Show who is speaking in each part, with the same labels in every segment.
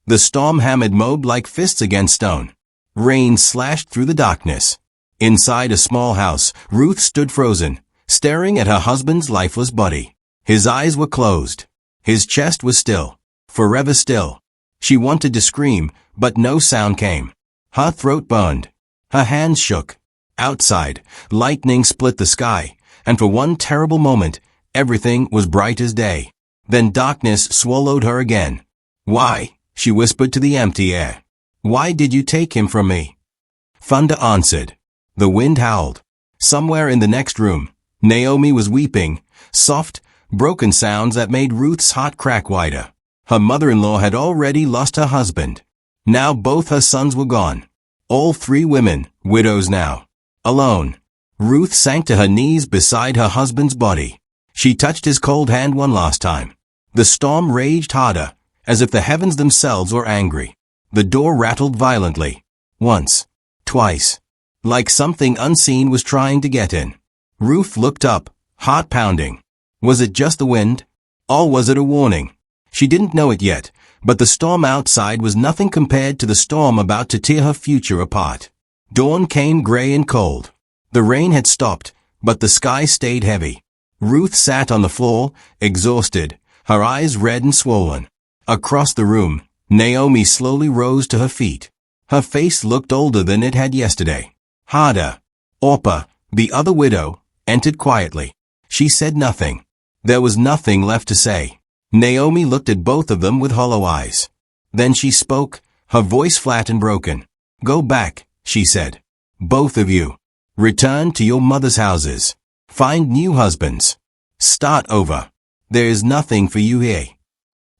Speaker 1: The storm hammered Moab like fists against stone. Rain slashed through the darkness. Inside a small house, Ruth stood frozen, staring at her husband's lifeless body. His eyes were closed. His chest was still. Forever still. She wanted to scream, but no sound came. Her throat burned. Her hands shook. Outside, lightning split the sky, and for one terrible moment, everything was bright as day. Then darkness swallowed her again. "Why?" she whispered to the empty air. "Why did you take him from me?" Thunder answered. The wind howled. Somewhere in the next room, Naomi was weeping, soft, broken sounds that made Ruth's heart crack wider. Her mother-in-law had already lost her husband. Now both her sons were gone. All three women, widows now. Alone. Ruth sank to her knees beside her husband's body. She touched his cold hand one last time. The storm raged harder, as if the heavens themselves were angry. The door rattled violently. Once. Twice. Like something unseen was trying to get in. Ruth looked up, heart pounding. Was it just the wind? Or was it a warning? She didn't know it yet, but the storm outside was nothing compared to the storm about to tear her future apart. Dawn came gray and cold. The rain had stopped, but the sky stayed heavy. Ruth sat on the floor, exhausted, her eyes red and swollen. Across the room, Naomi slowly rose to her feet. Her face looked older than it had yesterday. Harder. Orpah, the other widow, entered quietly. She said nothing. There was nothing left to say. Naomi looked at both of them with hollow eyes. Then she spoke, her voice flat and broken. "Go back," she said. "Both of you. Return to your mother's houses. Find new husbands. Start over. There is nothing for you here."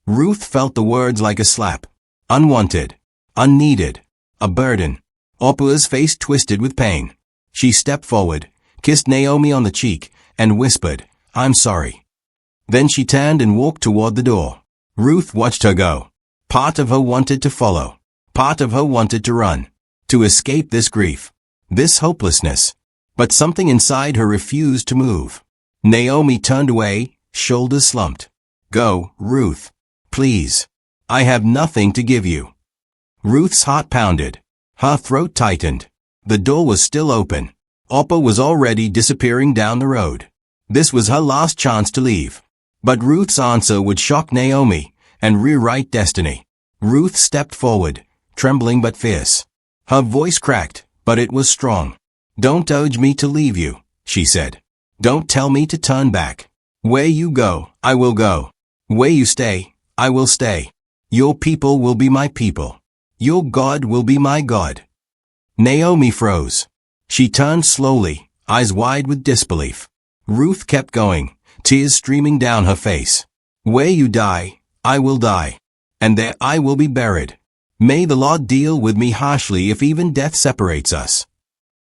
Speaker 1: Ruth felt the words like a slap. Unwanted. Unneeded. A burden. Orpah's face twisted with pain. She stepped forward, kissed Naomi on the cheek, and whispered, "I'm sorry." Then she turned and walked toward the door. Ruth watched her go. Part of her wanted to follow. Part of her wanted to run. To escape this grief. This hopelessness. But something inside her refused to move. Naomi turned away, shoulders slumped. "Go, Ruth. Please. I have nothing to give you." Ruth's heart pounded. Her throat tightened. The door was still open. Orpah was already disappearing down the road. This was her last chance to leave. But Ruth's answer would shock Naomi and rewrite destiny. Ruth stepped forward, trembling but fierce. Her voice cracked, but it was strong. "Don't urge me to leave you," she said. "Don't tell me to turn back. Where you go, I will go. Where you stay, I will stay. Your people will be my people. Your God will be my God." Naomi froze. She turned slowly, eyes wide with disbelief. Ruth kept going, tears streaming down her face. "Where you die, I will die. And there I will be buried. May the Lord deal with me harshly if even death separates us."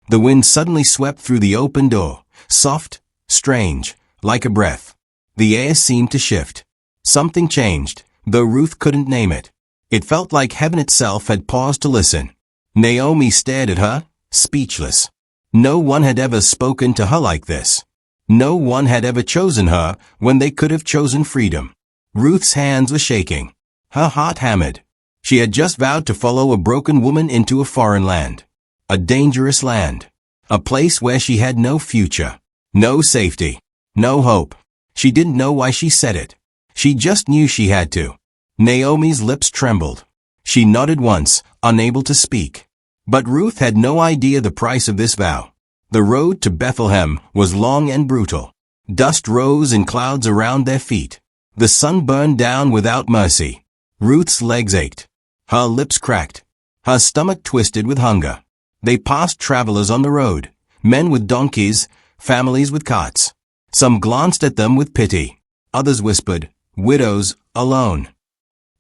Speaker 1: The wind suddenly swept through the open door, soft, strange, like a breath. The air seemed to shift. Something changed, though Ruth couldn't name it. It felt like heaven itself had paused to listen. Naomi stared at her, speechless. No one had ever spoken to her like this. No one had ever chosen her when they could have chosen freedom. Ruth's hands were shaking. Her heart hammered. She had just vowed to follow a broken woman into a foreign land. A dangerous land. A place where she had no future. No safety. No hope. She didn't know why she said it. She just knew she had to. Naomi's lips trembled. She nodded once, unable to speak. But Ruth had no idea the price of this vow. The road to Bethlehem was long and brutal. Dust rose in clouds around their feet. The sun burned down without mercy. Ruth's legs ached. Her lips cracked. Her stomach twisted with hunger. They passed travelers on the road, men with donkeys, families with carts. Some glanced at them with pity. Others whispered, "Widows, alone."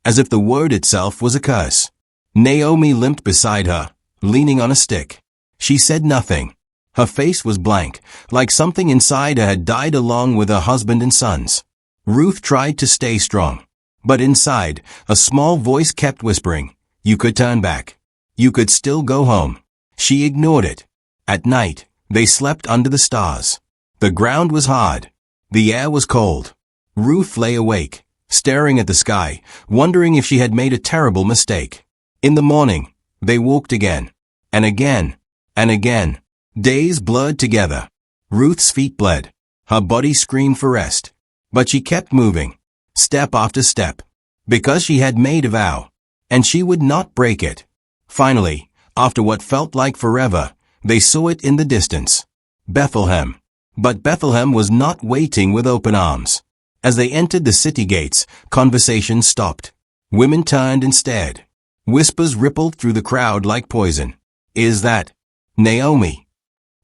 Speaker 1: As if the word itself was a curse. Naomi limped beside her, leaning on a stick. She said nothing. Her face was blank, like something inside her had died along with her husband and sons. Ruth tried to stay strong. But inside, a small voice kept whispering, "You could turn back. You could still go home." She ignored it. At night, they slept under the stars. The ground was hard. The air was cold. Ruth lay awake, staring at the sky, wondering if she had made a terrible mistake. In the morning, they walked again, and again, and again. Days blurred together. Ruth's feet bled. Her body screamed for rest. But she kept moving, step after step, because she had made a vow, and she would not break it. Finally, after what felt like forever, they saw it in the distance. Bethlehem. But Bethlehem was not waiting with open arms. As they entered the city gates, conversation stopped. Women turned and stared. Whispers rippled through the crowd like poison. Is that Naomi?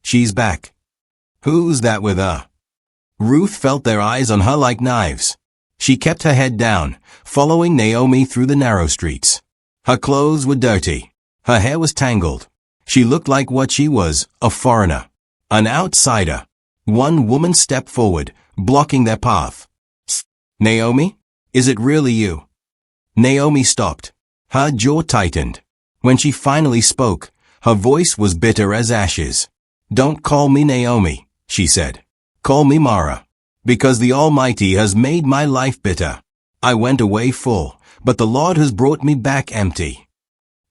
Speaker 1: She's back. Who's that with her? Ruth felt their eyes on her like knives. She kept her head down, following Naomi through the narrow streets. Her clothes were dirty. Her hair was tangled. She looked like what she was, a foreigner, an outsider. One woman stepped forward, blocking their path. Naomi? Is it really you? Naomi stopped. Her jaw tightened. When she finally spoke, her voice was bitter as ashes. Don't call me Naomi, she said. Call me Mara. Because the Almighty has made my life bitter. I went away full, but the Lord has brought me back empty.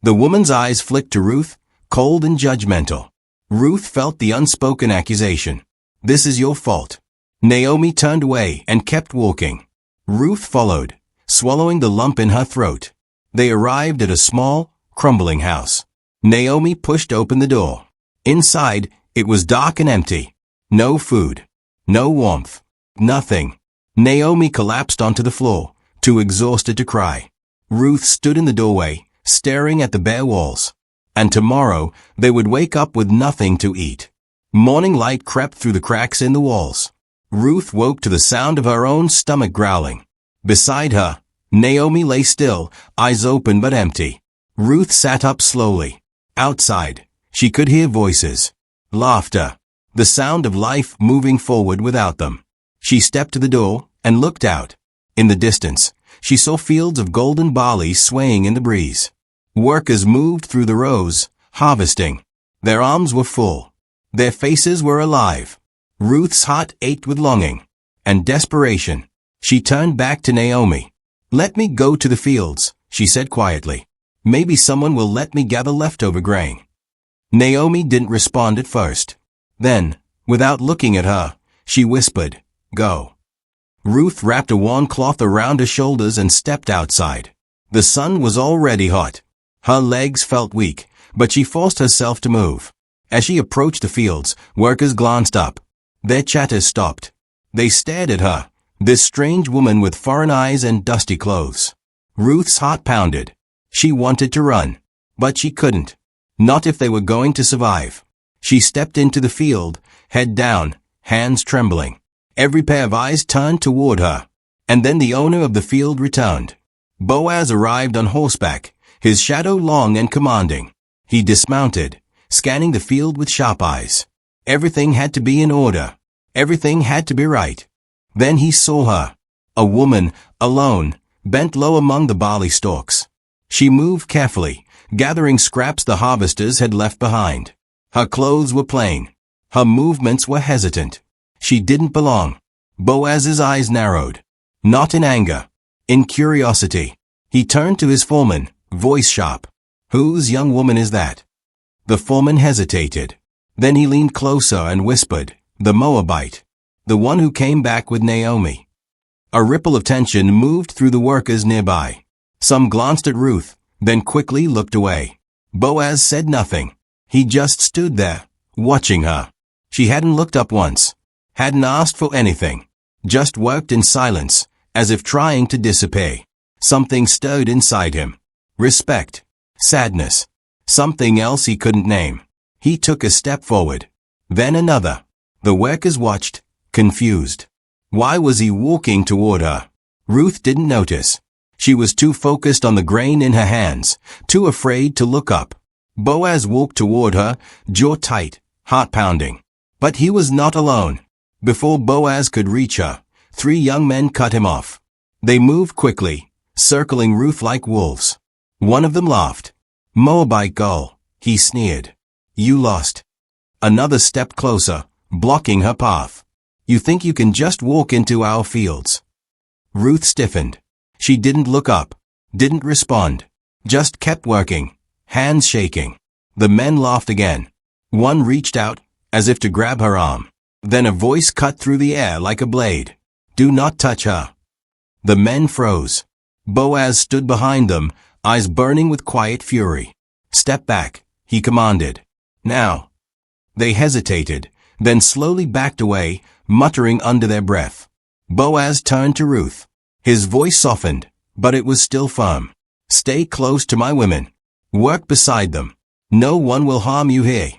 Speaker 1: The woman's eyes flicked to Ruth, cold and judgmental. Ruth felt the unspoken accusation. This is your fault. Naomi turned away and kept walking. Ruth followed, swallowing the lump in her throat. They arrived at a small, crumbling house. Naomi pushed open the door. Inside, it was dark and empty. No food. No warmth. Nothing. Naomi collapsed onto the floor, too exhausted to cry. Ruth stood in the doorway, staring at the bare walls. And tomorrow, they would wake up with nothing to eat. Morning light crept through the cracks in the walls. Ruth woke to the sound of her own stomach growling. Beside her, Naomi lay still, eyes open but empty. Ruth sat up slowly. Outside, she could hear voices. Laughter. The sound of life moving forward without them. She stepped to the door and looked out. In the distance, she saw fields of golden barley swaying in the breeze. Workers moved through the rows, harvesting. Their arms were full. Their faces were alive. Ruth's heart ached with longing and desperation. She turned back to Naomi. Let me go to the fields, she said quietly. Maybe someone will let me gather leftover grain. Naomi didn't respond at first. Then, without looking at her, she whispered, Go. Ruth wrapped a worn cloth around her shoulders and stepped outside. The sun was already hot. Her legs felt weak, but she forced herself to move. As she approached the fields, workers glanced up. Their chatter stopped. They stared at her, this strange woman with foreign eyes and dusty clothes. Ruth's heart pounded. She wanted to run, but she couldn't. Not if they were going to survive. She stepped into the field, head down, hands trembling. Every pair of eyes turned toward her. And then the owner of the field returned. Boaz arrived on horseback, his shadow long and commanding. He dismounted, scanning the field with sharp eyes. Everything had to be in order. Everything had to be right. Then he saw her. A woman, alone, bent low among the barley stalks. She moved carefully, gathering scraps the harvesters had left behind. Her clothes were plain. Her movements were hesitant. She didn't belong. Boaz's eyes narrowed. Not in anger. In curiosity. He turned to his foreman, voice sharp. Whose young woman is that? The foreman hesitated. Then he leaned closer and whispered, The Moabite. The one who came back with Naomi. A ripple of tension moved through the workers nearby. Some glanced at Ruth, then quickly looked away. Boaz said nothing. He just stood there, watching her. She hadn't looked up once. Hadn't asked for anything. Just worked in silence, as if trying to disappear. Something stirred inside him. Respect. Sadness. Something else he couldn't name. He took a step forward. Then another. The workers watched, confused. Why was he walking toward her? Ruth didn't notice. She was too focused on the grain in her hands, too afraid to look up. Boaz walked toward her, jaw tight, heart pounding. But he was not alone. Before Boaz could reach her, 3 young men cut him off. They moved quickly, circling Ruth like wolves. One of them laughed. Moabite girl, he sneered. You lost. Another stepped closer, blocking her path. You think you can just walk into our fields? Ruth stiffened. She didn't look up, didn't respond, just kept working, hands shaking. The men laughed again. One reached out, as if to grab her arm. Then a voice cut through the air like a blade. "Do not touch her." The men froze. Boaz stood behind them, eyes burning with quiet fury. "Step back," he commanded. "Now." They hesitated, then slowly backed away, muttering under their breath. Boaz turned to Ruth. His voice softened, but it was still firm. "Stay close to my women. Work beside them. No one will harm you here."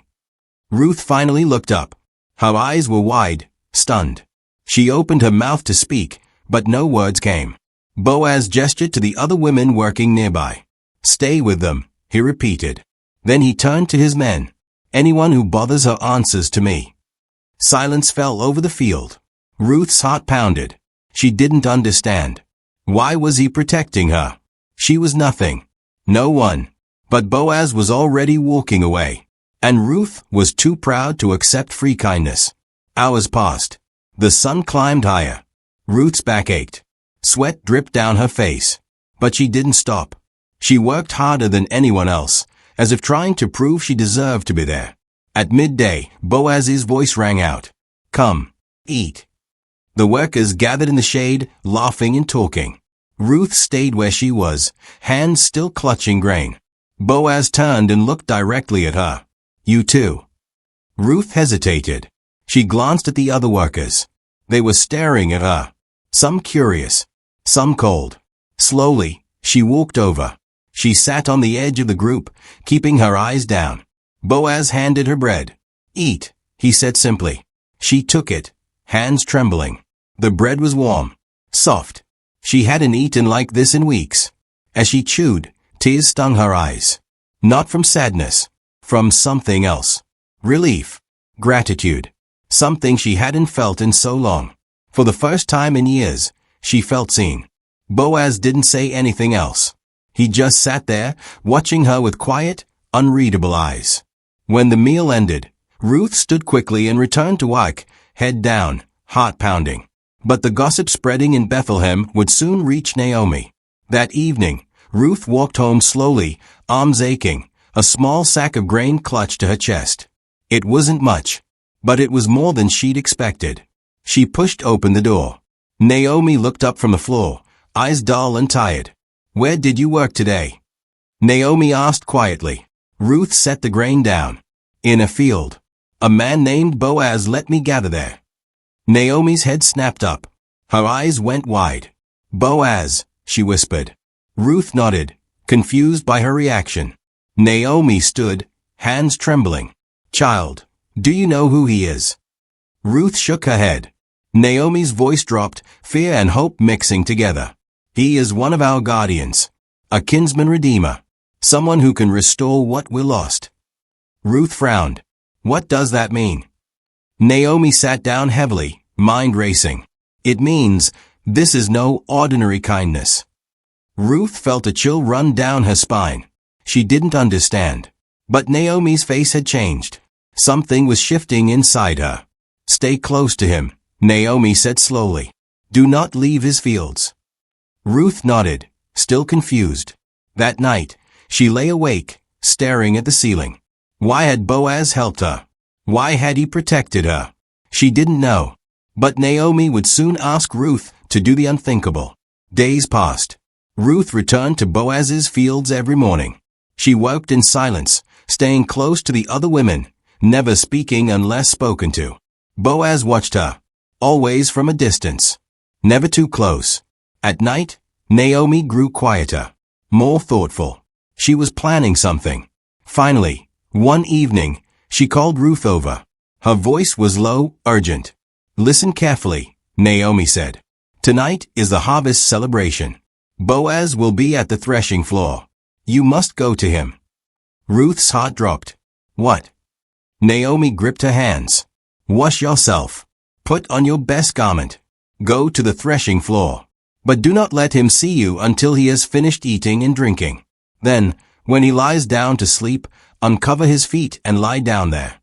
Speaker 1: Ruth finally looked up. Her eyes were wide, stunned. She opened her mouth to speak, but no words came. Boaz gestured to the other women working nearby. "Stay with them," he repeated. Then he turned to his men. "Anyone who bothers her answers to me." Silence fell over the field. Ruth's heart pounded. She didn't understand. Why was he protecting her? She was nothing. No one. But Boaz was already walking away. And Ruth was too proud to accept free kindness. Hours passed. The sun climbed higher. Ruth's back ached. Sweat dripped down her face. But she didn't stop. She worked harder than anyone else, as if trying to prove she deserved to be there. At midday, Boaz's voice rang out. "Come, eat." The workers gathered in the shade, laughing and talking. Ruth stayed where she was, hands still clutching grain. Boaz turned and looked directly at her. "You too." Ruth hesitated. She glanced at the other workers. They were staring at her. Some curious, some cold. Slowly, she walked over. She sat on the edge of the group, keeping her eyes down. Boaz handed her bread. "Eat," he said simply. She took it, hands trembling. The bread was warm, soft. She hadn't eaten like this in weeks. As she chewed, tears stung her eyes. Not from sadness, from something else. Relief, gratitude, something she hadn't felt in so long. For the first time in years, she felt seen. Boaz didn't say anything else. He just sat there, watching her with quiet, unreadable eyes. When the meal ended, Ruth stood quickly and returned to work, head down, heart pounding. But the gossip spreading in Bethlehem would soon reach Naomi. That evening, Ruth walked home slowly, arms aching, a small sack of grain clutched to her chest. It wasn't much, but it was more than she'd expected. She pushed open the door. Naomi looked up from the floor, eyes dull and tired. "Where did you work today?" Naomi asked quietly. Ruth set the grain down. "In a field. A man named Boaz let me gather there." Naomi's head snapped up. Her eyes went wide. "Boaz," she whispered. Ruth nodded, confused by her reaction. Naomi stood, hands trembling. "Child, do you know who he is?" Ruth shook her head. Naomi's voice dropped, fear and hope mixing together. "He is one of our guardians. A kinsman redeemer. Someone who can restore what we lost." Ruth frowned. "What does that mean?" Naomi sat down heavily, mind racing. "It means this is no ordinary kindness." Ruth felt a chill run down her spine. She didn't understand. But Naomi's face had changed. Something was shifting inside her. "Stay close to him," Naomi said slowly. "Do not leave his fields." Ruth nodded, still confused. That night, she lay awake, staring at the ceiling. Why had Boaz helped her? Why had he protected her? She didn't know. But Naomi would soon ask Ruth to do the unthinkable. Days passed. Ruth returned to Boaz's fields every morning. She worked in silence, staying close to the other women, never speaking unless spoken to. Boaz watched her, always from a distance, never too close. At night, Naomi grew quieter, more thoughtful. She was planning something. Finally, one evening, she called Ruth over. Her voice was low, urgent. "Listen carefully," Naomi said. "Tonight is the harvest celebration. Boaz will be at the threshing floor. You must go to him." Ruth's heart dropped. "What?" Naomi gripped her hands. "Wash yourself. Put on your best garment. Go to the threshing floor. But do not let him see you until he has finished eating and drinking. Then, when he lies down to sleep, uncover his feet and lie down there."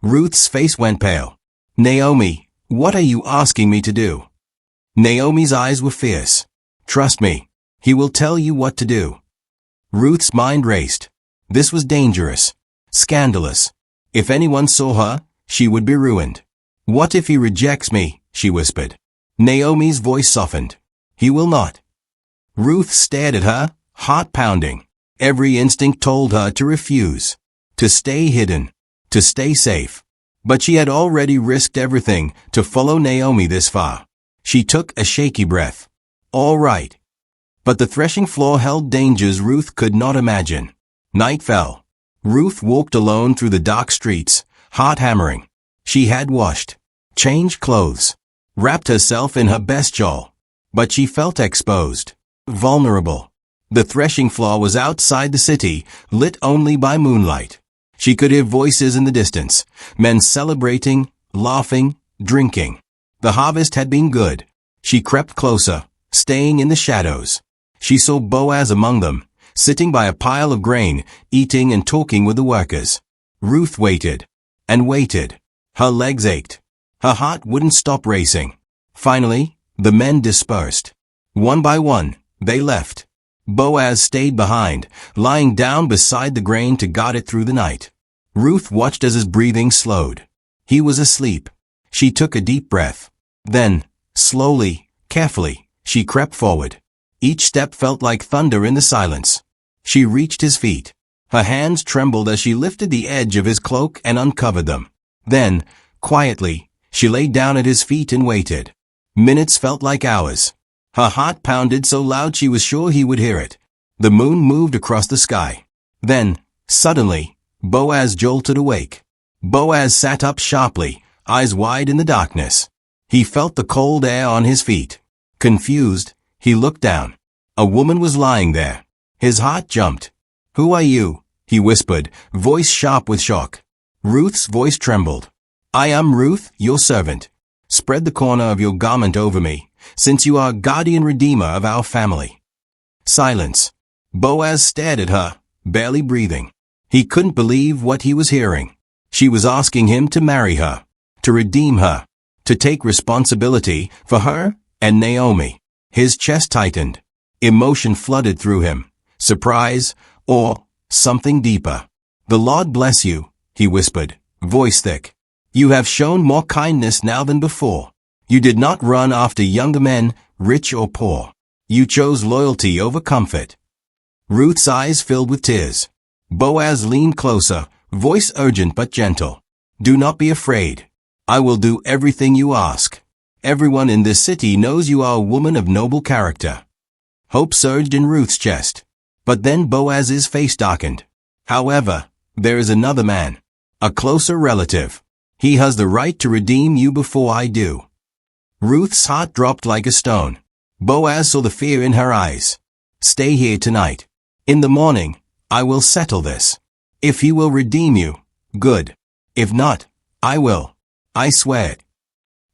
Speaker 1: Ruth's face went pale. "Naomi, what are you asking me to do?" Naomi's eyes were fierce. "Trust me. He will tell you what to do. Ruth's mind raced. This was dangerous. Scandalous. If anyone saw her, she would be ruined. What if he rejects me? She whispered. Naomi's voice softened. He will not. Ruth stared at her, heart pounding. Every instinct told her to refuse. To stay hidden. To stay safe. But she had already risked everything to follow Naomi this far. She took a shaky breath. All right. But the threshing floor held dangers Ruth could not imagine. Night fell. Ruth walked alone through the dark streets, heart hammering. She had washed, changed clothes, wrapped herself in her best shawl. But she felt exposed, vulnerable. The threshing floor was outside the city, lit only by moonlight. She could hear voices in the distance, men celebrating, laughing, drinking. The harvest had been good. She crept closer, staying in the shadows. She saw Boaz among them, sitting by a pile of grain, eating and talking with the workers. Ruth waited, and waited. Her legs ached. Her heart wouldn't stop racing. Finally, the men dispersed. One by one, they left. Boaz stayed behind, lying down beside the grain to guard it through the night. Ruth watched as his breathing slowed. He was asleep. She took a deep breath. Then, slowly, carefully, she crept forward. Each step felt like thunder in the silence. She reached his feet. Her hands trembled as she lifted the edge of his cloak and uncovered them. Then, quietly, she lay down at his feet and waited. Minutes felt like hours. Her heart pounded so loud she was sure he would hear it. The moon moved across the sky. Then, suddenly, Boaz jolted awake. Boaz sat up sharply, eyes wide in the darkness. He felt the cold air on his feet. Confused, he looked down. A woman was lying there. His heart jumped. "Who are you?" he whispered, voice sharp with shock. Ruth's voice trembled. "I am Ruth, your servant. Spread the corner of your garment over me, since you are guardian redeemer of our family." Silence. Boaz stared at her, barely breathing. He couldn't believe what he was hearing. She was asking him to marry her, to redeem her, to take responsibility for her and Naomi. His chest tightened. Emotion flooded through him. Surprise, awe, something deeper. "The Lord bless you," he whispered, voice thick. "You have shown more kindness now than before. You did not run after younger men, rich or poor. You chose loyalty over comfort." Ruth's eyes filled with tears. Boaz leaned closer, voice urgent but gentle. "Do not be afraid. I will do everything you ask. Everyone in this city knows you are a woman of noble character." Hope surged in Ruth's chest. But then Boaz's face darkened. "However, there is another man. A closer relative. He has the right to redeem you before I do." Ruth's heart dropped like a stone. Boaz saw the fear in her eyes. "Stay here tonight. In the morning, I will settle this. If he will redeem you, good. If not, I will. I swear it."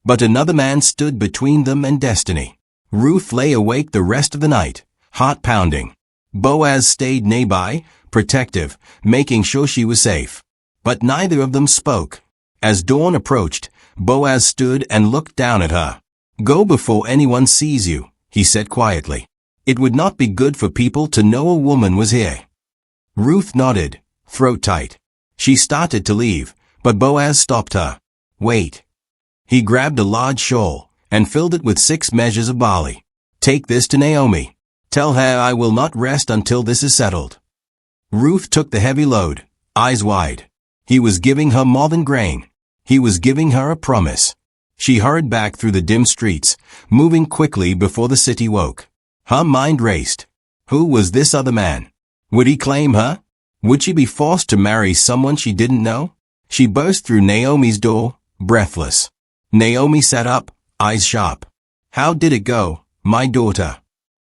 Speaker 1: But another man stood between them and destiny. Ruth lay awake the rest of the night, heart pounding. Boaz stayed nearby, protective, making sure she was safe. But neither of them spoke. As dawn approached, Boaz stood and looked down at her. "Go before anyone sees you," he said quietly. "It would not be good for people to know a woman was here." Ruth nodded, throat tight. She started to leave, but Boaz stopped her. "Wait." He grabbed a large shawl and filled it with 6 measures of barley. "Take this to Naomi. Tell her I will not rest until this is settled." Ruth took the heavy load, eyes wide. He was giving her more than grain. He was giving her a promise. She hurried back through the dim streets, moving quickly before the city woke. Her mind raced. Who was this other man? Would he claim her? Would she be forced to marry someone she didn't know? She burst through Naomi's door, breathless. Naomi sat up, eyes sharp. "How did it go, my daughter?"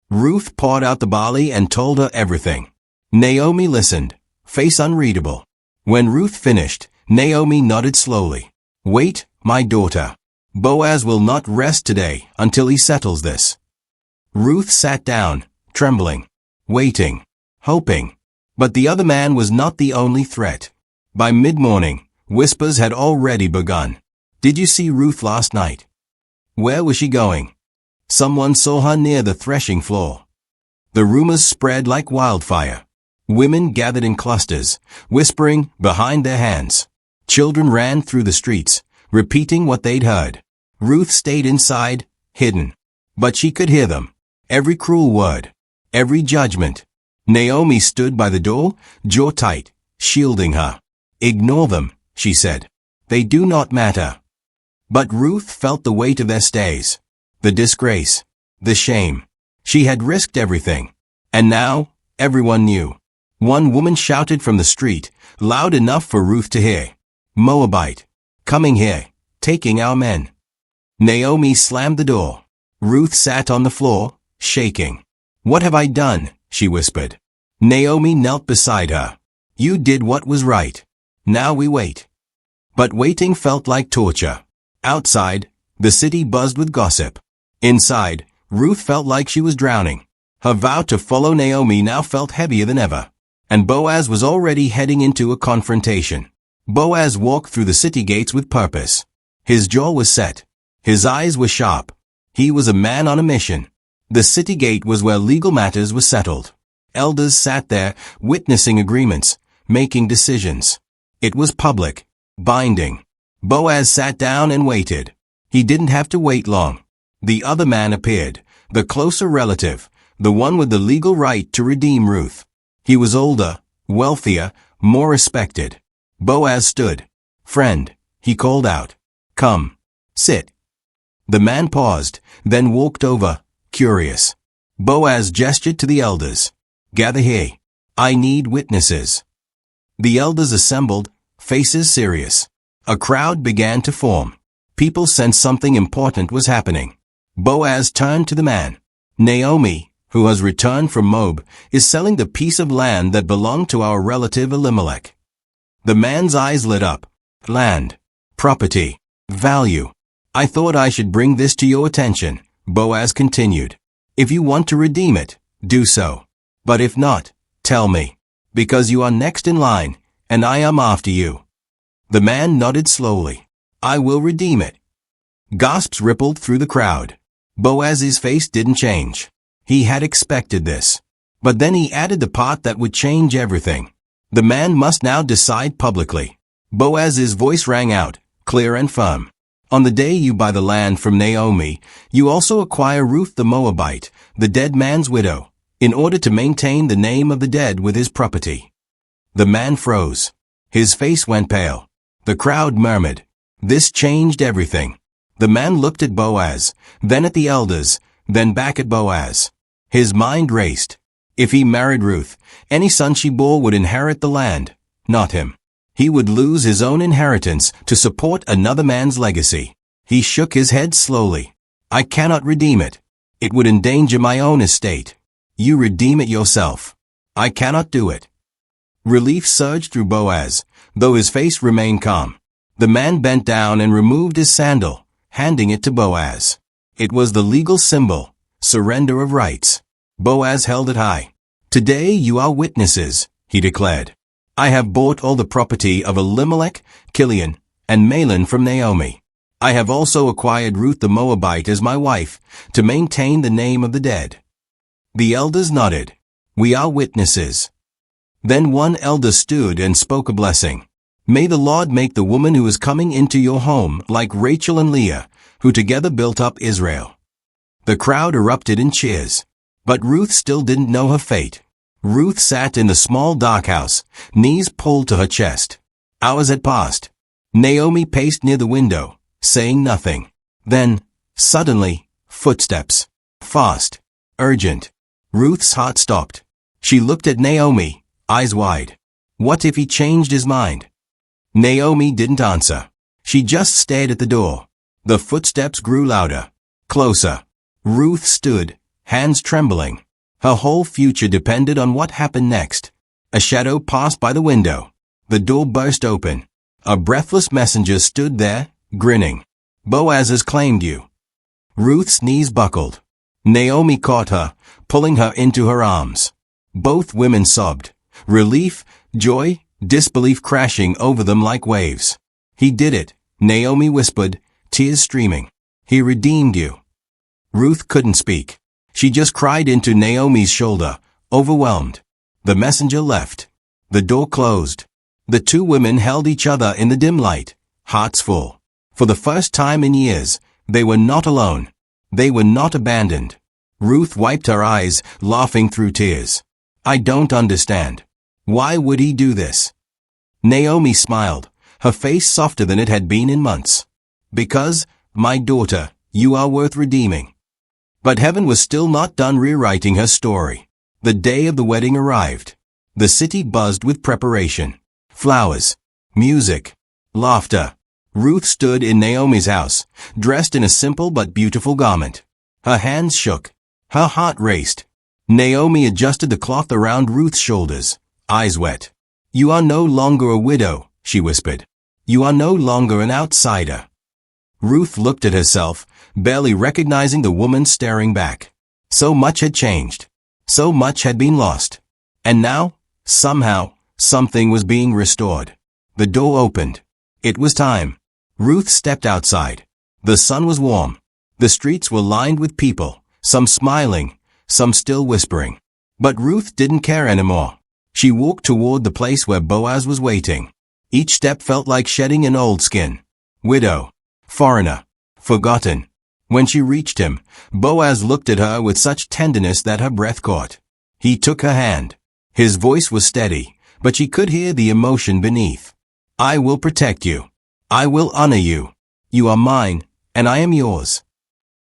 Speaker 1: Ruth poured out the barley and told her everything. Naomi listened, face unreadable. When Ruth finished, Naomi nodded slowly. "Wait, my daughter. Boaz will not rest today until he settles this." Ruth sat down, trembling, waiting, hoping. But the other man was not the only threat. By mid-morning, whispers had already begun. "Did you see Ruth last night? Where was she going? Someone saw her near the threshing floor." The rumors spread like wildfire. Women gathered in clusters, whispering behind their hands. Children ran through the streets, repeating what they'd heard. Ruth stayed inside, hidden. But she could hear them. Every cruel word. Every judgment. Naomi stood by the door, jaw tight, shielding her. "Ignore them," she said. "They do not matter." But Ruth felt the weight of their stays. The disgrace. The shame. She had risked everything. And now, everyone knew. One woman shouted from the street, loud enough for Ruth to hear. "Moabite. Coming here. Taking our men." Naomi slammed the door. Ruth sat on the floor, shaking. "What have I done?" she whispered. Naomi knelt beside her. "You did what was right. Now we wait." But waiting felt like torture. Outside, the city buzzed with gossip. Inside, Ruth felt like she was drowning. Her vow to follow Naomi now felt heavier than ever. And Boaz was already heading into a confrontation. Boaz walked through the city gates with purpose. His jaw was set. His eyes were sharp. He was a man on a mission. The city gate was where legal matters were settled. Elders sat there, witnessing agreements, making decisions. It was public, binding. Boaz sat down and waited. He didn't have to wait long. The other man appeared, the closer relative, the one with the legal right to redeem Ruth. He was older, wealthier, more respected. Boaz stood. "Friend," he called out. "Come. Sit." The man paused, then walked over, curious. Boaz gestured to the elders. "Gather here. I need witnesses." The elders assembled, faces serious. A crowd began to form. People sensed something important was happening. Boaz turned to the man. "Naomi, who has returned from Moab, is selling the piece of land that belonged to our relative Elimelech." The man's eyes lit up. "Land. Property. Value. I thought I should bring this to your attention," Boaz continued. "If you want to redeem it, do so. But if not, tell me. Because you are next in line, and I am after you." The man nodded slowly. "I will redeem it." Gasps rippled through the crowd. Boaz's face didn't change. He had expected this. But then he added the part that would change everything. The man must now decide publicly. Boaz's voice rang out, clear and firm. "On the day you buy the land from Naomi, you also acquire Ruth the Moabite, the dead man's widow, in order to maintain the name of the dead with his property." The man froze. His face went pale. The crowd murmured. This changed everything. The man looked at Boaz, then at the elders, then back at Boaz. His mind raced. If he married Ruth, any son she bore would inherit the land, not him. He would lose his own inheritance to support another man's legacy. He shook his head slowly. "I cannot redeem it. It would endanger my own estate. You redeem it yourself. I cannot do it." Relief surged through Boaz, though his face remained calm. The man bent down and removed his sandal, handing it to Boaz. It was the legal symbol, surrender of rights. Boaz held it high. "Today you are witnesses," he declared. "I have bought all the property of Elimelech, Kilion, and Mahlon from Naomi. I have also acquired Ruth the Moabite as my wife, to maintain the name of the dead." The elders nodded. "We are witnesses." Then one elder stood and spoke a blessing. "May the Lord make the woman who is coming into your home like Rachel and Leah, who together built up Israel." The crowd erupted in cheers. But Ruth still didn't know her fate. Ruth sat in the small dark house, knees pulled to her chest. Hours had passed. Naomi paced near the window, saying nothing. Then, suddenly, footsteps. Fast. Urgent. Ruth's heart stopped. She looked at Naomi, eyes wide. What if he changed his mind? Naomi didn't answer. She just stared at the door. The footsteps grew louder. Closer. Ruth stood, hands trembling. Her whole future depended on what happened next. A shadow passed by the window. The door burst open. A breathless messenger stood there, grinning. "Boaz has claimed you." Ruth's knees buckled. Naomi caught her, pulling her into her arms. Both women sobbed. Relief, joy, disbelief crashing over them like waves. "He did it," Naomi whispered, tears streaming. "He redeemed you." Ruth couldn't speak. She just cried into Naomi's shoulder, overwhelmed. The messenger left. The door closed. The two women held each other in the dim light, hearts full. For the first time in years, they were not alone. They were not abandoned. Ruth wiped her eyes, laughing through tears. I don't understand. Why would he do this? Naomi smiled, her face softer than it had been in months. Because, my daughter, you are worth redeeming. But heaven was still not done rewriting her story. The day of the wedding arrived. The city buzzed with preparation. Flowers, music, laughter. Ruth stood in Naomi's house, dressed in a simple but beautiful garment. Her hands shook. Her heart raced. Naomi adjusted the cloth around Ruth's shoulders, eyes wet. You are no longer a widow, she whispered. You are no longer an outsider. Ruth looked at herself, barely recognizing the woman staring back. So much had changed. So much had been lost. And now, somehow, something was being restored. The door opened. It was time. Ruth stepped outside. The sun was warm. The streets were lined with people, some smiling, some still whispering. But Ruth didn't care anymore. She walked toward the place where Boaz was waiting. Each step felt like shedding an old skin. Widow. Foreigner. Forgotten. When she reached him, Boaz looked at her with such tenderness that her breath caught. He took her hand. His voice was steady, but she could hear the emotion beneath. I will protect you. I will honor you. You are mine, and I am yours.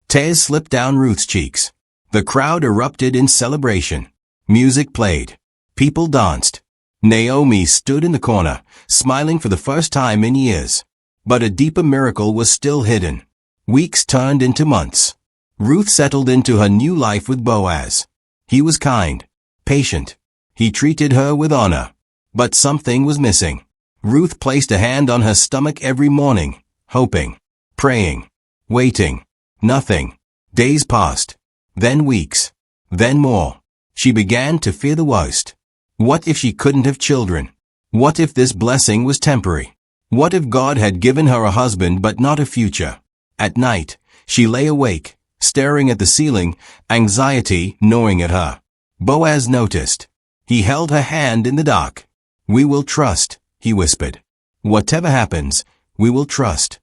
Speaker 1: Tears slipped down Ruth's cheeks. The crowd erupted in celebration. Music played. People danced. Naomi stood in the corner, smiling for the first time in years. But a deeper miracle was still hidden. Weeks turned into months. Ruth settled into her new life with Boaz. He was kind, patient. He treated her with honor. But something was missing. Ruth placed a hand on her stomach every morning, hoping, praying, waiting. Nothing. Days passed. Then weeks. Then more. She began to fear the worst. What if she couldn't have children? What if this blessing was temporary? What if God had given her a husband but not a future? At night, she lay awake, staring at the ceiling, anxiety gnawing at her. Boaz noticed. He held her hand in the dark. We will trust, he whispered. Whatever happens, we will trust.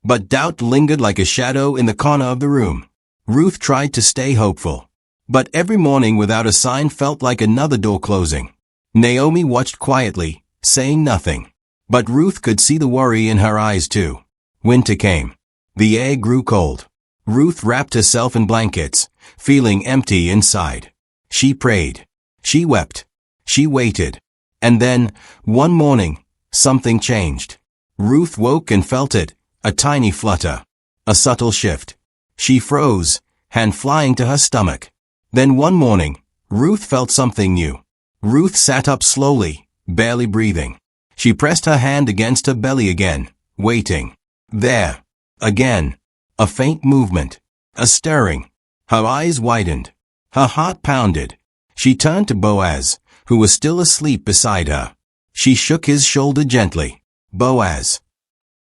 Speaker 1: But doubt lingered like a shadow in the corner of the room. Ruth tried to stay hopeful. But every morning without a sign felt like another door closing. Naomi watched quietly, saying nothing. But Ruth could see the worry in her eyes too. Winter came. The air grew cold. Ruth wrapped herself in blankets, feeling empty inside. She prayed. She wept. She waited. And then, one morning, something changed. Ruth woke and felt it, a tiny flutter. A subtle shift. She froze, hand flying to her stomach. Then one morning, Ruth felt something new. Ruth sat up slowly, barely breathing. She pressed her hand against her belly again, waiting. There. Again. A faint movement. A stirring. Her eyes widened. Her heart pounded. She turned to Boaz, who was still asleep beside her. She shook his shoulder gently. Boaz.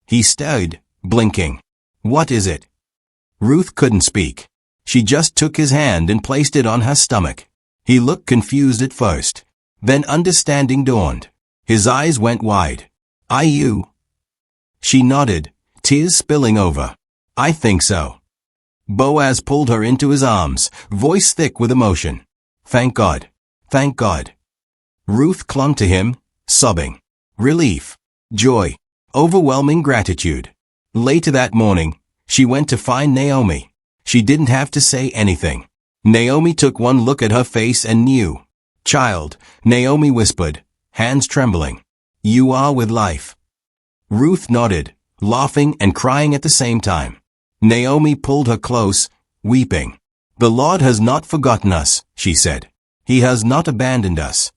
Speaker 1: He stirred, blinking. What is it? Ruth couldn't speak. She just took his hand and placed it on her stomach. He looked confused at first. Then understanding dawned. His eyes went wide. Are you? She nodded, tears spilling over. I think so. Boaz pulled her into his arms, voice thick with emotion. Thank God. Thank God. Ruth clung to him, sobbing. Relief. Joy. Overwhelming gratitude. Later that morning, she went to find Naomi. She didn't have to say anything. Naomi took one look at her face and knew. Child, Naomi whispered, hands trembling. You are with life. Ruth nodded, laughing and crying at the same time. Naomi pulled her close, weeping. The Lord has not forgotten us, she said. He has not abandoned us.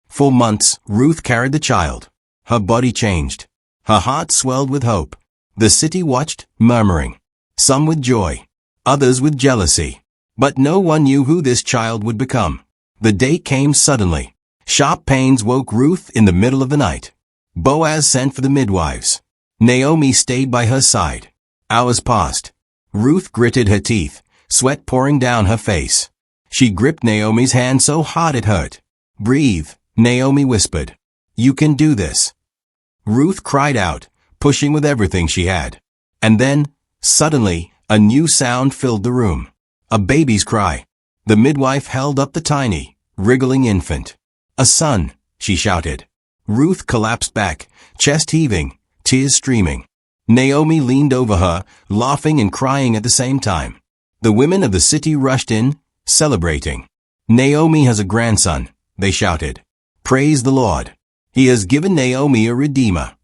Speaker 1: For months, Ruth carried the child. Her body changed. Her heart swelled with hope. The city watched, murmuring. Some with joy, others with jealousy. But no one knew who this child would become. The day came suddenly. Sharp pains woke Ruth in the middle of the night. Boaz sent for the midwives. Naomi stayed by her side. Hours passed. Ruth gritted her teeth, sweat pouring down her face. She gripped Naomi's hand so hard it hurt. "Breathe," Naomi whispered. "You can do this." Ruth cried out, pushing with everything she had. And then, suddenly, a new sound filled the room. A baby's cry. The midwife held up the tiny, wriggling infant. "A son," she shouted. Ruth collapsed back, chest heaving, tears streaming. Naomi leaned over her, laughing and crying at the same time. The women of the city rushed in, celebrating. "Naomi has a grandson," they shouted. "Praise the Lord. He has given Naomi a redeemer."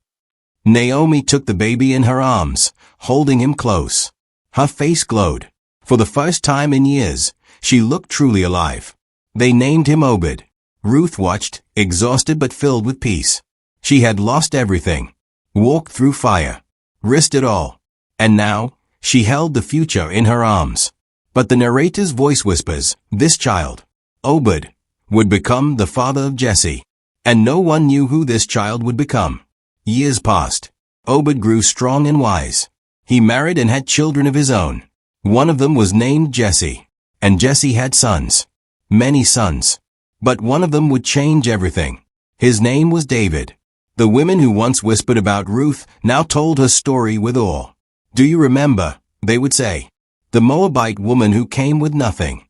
Speaker 1: Naomi took the baby in her arms, holding him close. Her face glowed. For the first time in years, she looked truly alive. They named him Obed. Ruth watched, exhausted but filled with peace. She had lost everything. Walked through fire. Risked it all. And now, she held the future in her arms. But the narrator's voice whispers, this child, Obed, would become the father of Jesse. And no one knew who this child would become. Years passed. Obed grew strong and wise. He married and had children of his own. One of them was named Jesse. And Jesse had sons. Many sons. But one of them would change everything. His name was David. The women who once whispered about Ruth now told her story with awe. "Do you remember," they would say, "the Moabite woman who came with nothing?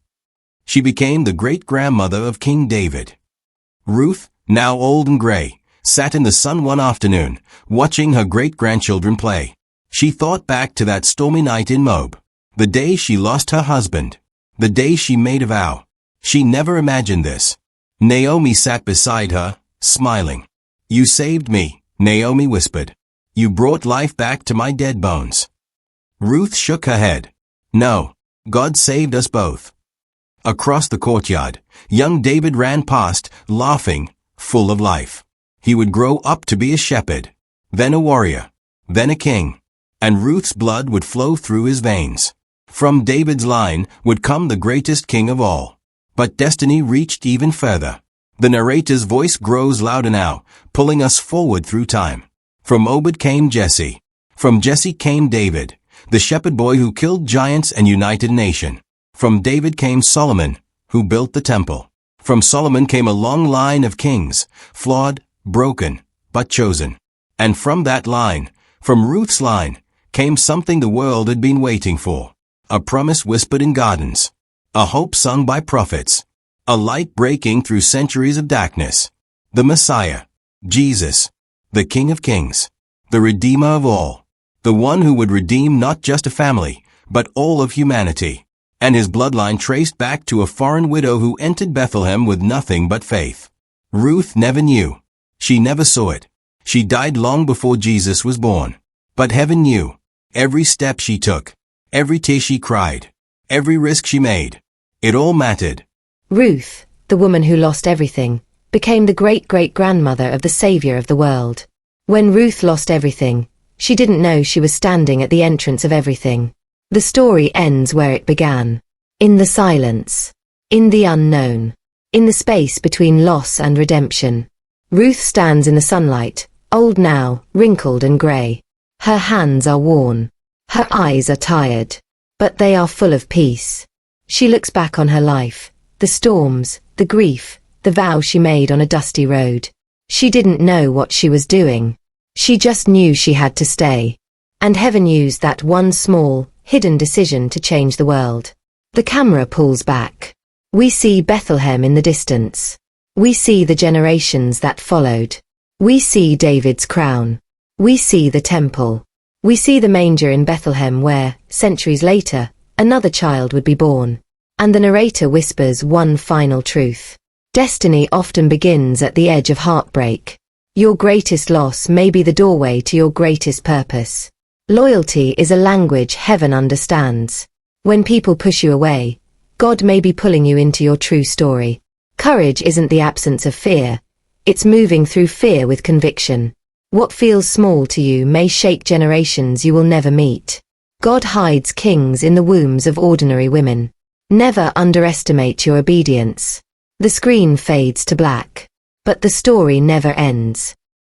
Speaker 1: She became the great-grandmother of King David." Ruth, now old and gray, sat in the sun one afternoon, watching her great-grandchildren play. She thought back to that stormy night in Moab, the day she lost her husband, the day she made a vow. She never imagined this. Naomi sat beside her, smiling. "You saved me," Naomi whispered. "You brought life back to my dead bones." Ruth shook her head. "No, God saved us both." Across the courtyard, young David ran past, laughing, full of life. He would grow up to be a shepherd, then a warrior, then a king, and Ruth's blood would flow through his veins. From David's line would come the greatest king of all. But destiny reached even further. The narrator's voice grows louder now, pulling us forward through time. From Obed came Jesse. From Jesse came David, the shepherd boy who killed giants and united a nation. From David came Solomon, who built the temple. From Solomon came a long line of kings, flawed, broken, but chosen. And from that line, from Ruth's line, came something the world had been waiting for. A promise whispered in gardens. A hope sung by prophets. A light breaking through centuries of darkness. The Messiah, Jesus, the King of Kings, the Redeemer of all. The one who would redeem not just a family, but all of humanity. And his bloodline traced back to a foreign widow who entered Bethlehem with nothing but faith. Ruth never knew. She never saw it. She died long before Jesus was born. But heaven knew. Every step she took, every tear she cried, every risk she made, it all mattered.
Speaker 2: Ruth, the woman who lost everything, became the great-great-grandmother of the Savior of the world. When Ruth lost everything, she didn't know she was standing at the entrance of everything. The story ends where it began. In the silence. In the unknown. In the space between loss and redemption. Ruth stands in the sunlight, old now, wrinkled and grey. Her hands are worn. Her eyes are tired. But they are full of peace. She looks back on her life, the storms, the grief, the vow she made on a dusty road. She didn't know what she was doing. She just knew she had to stay. And heaven used that one small, hidden decision to change the world. The camera pulls back. We see Bethlehem in the distance. We see the generations that followed. We see David's crown. We see the temple. We see the manger in Bethlehem where, centuries later, another child would be born. And the narrator whispers one final truth. Destiny often begins at the edge of heartbreak. Your greatest loss may be the doorway to your greatest purpose. Loyalty is a language heaven understands. When people push you away, God may be pulling you into your true story. Courage isn't the absence of fear. It's moving through fear with conviction. What feels small to you may shake generations you will never meet. God hides kings in the wombs of ordinary women. Never underestimate your obedience. The screen fades to black. But the story never ends.